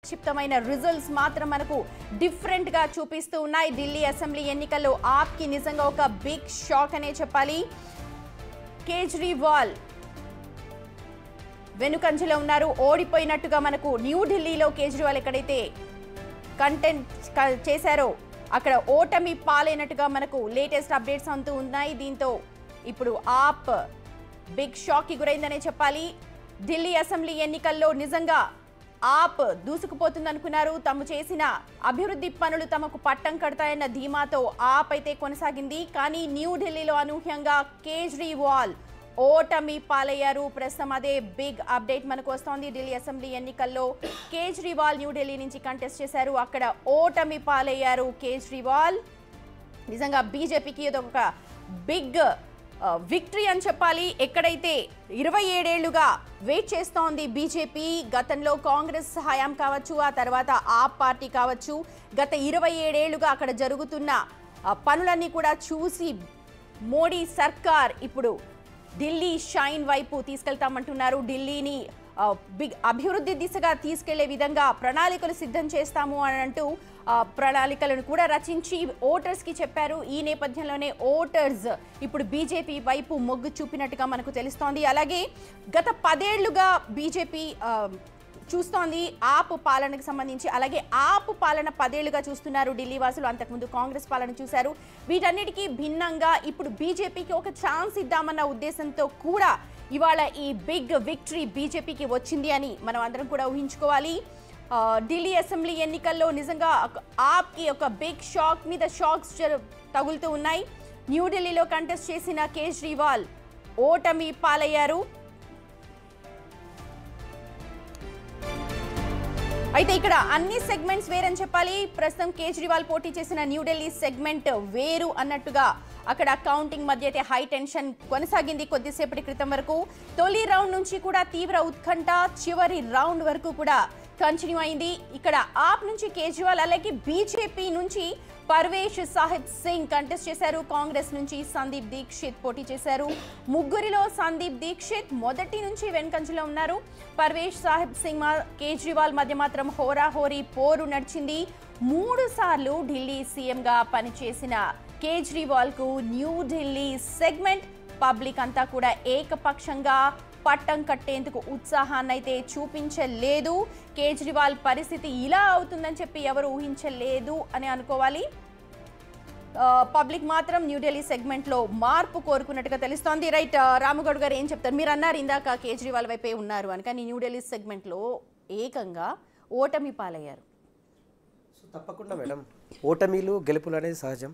క్షిప్తమైన results మాత్రం మనకు different గా చూపిస్తూ ఉన్నాయి. ఢిల్లీ అసెంబ్లీ ఎన్నికల్లో ఆప్ కి నిజంగా ఒక బిగ్ షాక్ అనే చెప్పాలి. కేజ్రీవాల్ వెనుకంజలో ఉన్నారు. ఓడిపోయినట్టుగా మనకు న్యూఢిల్లీలో కేజ్రీవాల్ ఎక్కడైతే కంటెంట్ చేశారో అక్కడ ఓటమి పాలైనట్టుగా మనకు లేటెస్ట్ అప్డేట్స్ అంటూ ఉన్నాయి. దీంతో ఇప్పుడు ఆప్ బిగ్ షాక్ కి గురైందనే చెప్పాలి. ఢిల్లీ అసెంబ్లీ ఎన్నికల్లో నిజంగా ఆప్ దూసుకుపోతుందనుకున్నారు. తాము చేసిన అభివృద్ధి పనులు తమకు పట్టం కడతాయన్న ధీమాతో ఆప్ అయితే కొనసాగింది. కానీ న్యూఢిల్లీలో అనూహ్యంగా కేజ్రీవాల్ ఓటమి పాలయ్యారు. ప్రస్తుతం అదే బిగ్ అప్డేట్ మనకు వస్తోంది. ఢిల్లీ అసెంబ్లీ ఎన్నికల్లో కేజ్రీవాల్ న్యూఢిల్లీ నుంచి కంటెస్ట్ చేశారు. అక్కడ ఓటమి పాలయ్యారు కేజ్రీవాల్. నిజంగా బీజేపీకి ఇది ఒక బిగ్ విక్టరీ అని చెప్పాలి. ఎక్కడైతే 27 ఏళ్లుగా వెయిట్ చేస్తోంది బీజేపీ, గతంలో కాంగ్రెస్ హయాం కావచ్చు, ఆ తర్వాత ఆప్ పార్టీ కావచ్చు, గత 27 ఏళ్లుగా అక్కడ జరుగుతున్న పనులన్నీ కూడా చూసి మోడీ సర్కార్ ఇప్పుడు ఢిల్లీ షైన్ వైపు తీసుకెళ్తామంటున్నారు. ఢిల్లీని బిగ్ అభివృద్ధి దిశగా తీసుకెళ్లే విధంగా ప్రణాళికలు సిద్ధం చేస్తాము అని అంటూ ప్రణాళికలను కూడా రచించి ఓటర్స్ కి చెప్పారు. ఈ నేపథ్యంలోనే ఓటర్స్ ఇప్పుడు బీజేపీ వైపు మొగ్గు చూపినట్టుగా మనకు తెలుస్తోంది. అలాగే గత 10 ఏళ్లుగా బీజేపీ చూస్తోంది ఆప్ పాలనకు సంబంధించి. అలాగే ఆప్ పాలన 10 ఏళ్లుగా చూస్తున్నారు ఢిల్లీ వాసులు. అంతకుముందు కాంగ్రెస్ పాలన చూశారు. వీటన్నిటికీ భిన్నంగా ఇప్పుడు బీజేపీకి ఒక ఛాన్స్ ఇద్దామన్న ఉద్దేశంతో కూడా ఇవాళ ఈ బిగ్ విక్టరీ బీజేపీకి వచ్చింది అని మనం అందరం కూడా ఊహించుకోవాలి. ఢిల్లీ అసెంబ్లీ ఎన్నికల్లో నిజంగా ఆప్కి ఒక బిగ్ షాక్ మీద షాక్స్ తగులుతూ ఉన్నాయి. న్యూఢిల్లీలో కంటెస్ట్ చేసిన కేజ్రీవాల్ ఓటమి పాలయ్యారు. అయితే ఇక్కడ అన్ని సెగ్మెంట్స్ వేరని చెప్పాలి. ప్రస్తుతం కేజ్రీవాల్ పోటీ చేసిన న్యూఢిల్లీ సెగ్మెంట్ వేరు అన్నట్టుగా అక్కడ కౌంటింగ్ మధ్య అయితే హై టెన్షన్ కొనసాగింది కొద్దిసేపటి క్రితం వరకు. తొలి రౌండ్ నుంచి కూడా తీవ్ర ఉత్కంఠ చివరి రౌండ్ వరకు కూడా కంటిన్యూ అయింది. ఇక్కడ ఆప్ నుంచి కేజ్రీవాల్, అలాగే బీజేపీ నుంచి పర్వేష్ సాహిబ్ సింగ్ కంటెస్ట్ చేశారు. కాంగ్రెస్ నుంచి సందీప్ దీక్షిత్ పోటీ చేశారు. ముగ్గురిలో సందీప్ దీక్షిత్ మొదటి నుంచి వెనుకంజలో ఉన్నారు. పర్వేష్ సాహిబ్ సింగ్ కేజ్రీవాల్ మధ్య మాత్రం హోరాహోరీ పోరు నడిచింది. 3 సార్లు ఢిల్లీ సీఎంగా పనిచేసిన కేజ్రీవాల్ కు న్యూఢిల్లీ సెగ్మెంట్ పబ్లిక్ అంతా కూడా ఏకపక్షంగా పట్టం కట్టేందుకు ఉత్సాహాన్ని అయితే చూపించలేదు. కేజ్రీవాల్ పరిస్థితి ఇలా అవుతుందని చెప్పి ఎవరు ఊహించలేదు అని అనుకోవాలి. పబ్లిక్ మాత్రం న్యూఢిల్లీ సెగ్మెంట్ లో మార్పు కోరుకున్నట్టుగా తెలుస్తోంది. రైట్, రామగౌడ్ గారు ఏం చెప్తారు? మీరు అన్నారు ఇందాక కేజ్రీవాల్ వైపే ఉన్నారు అని, కానీ న్యూఢిల్లీ సెగ్మెంట్ లో ఏకంగా ఓటమి పాలయ్యారు. తప్పకుండా మేడం, ఓటమిలు గెలుపులు అనేది సహజం.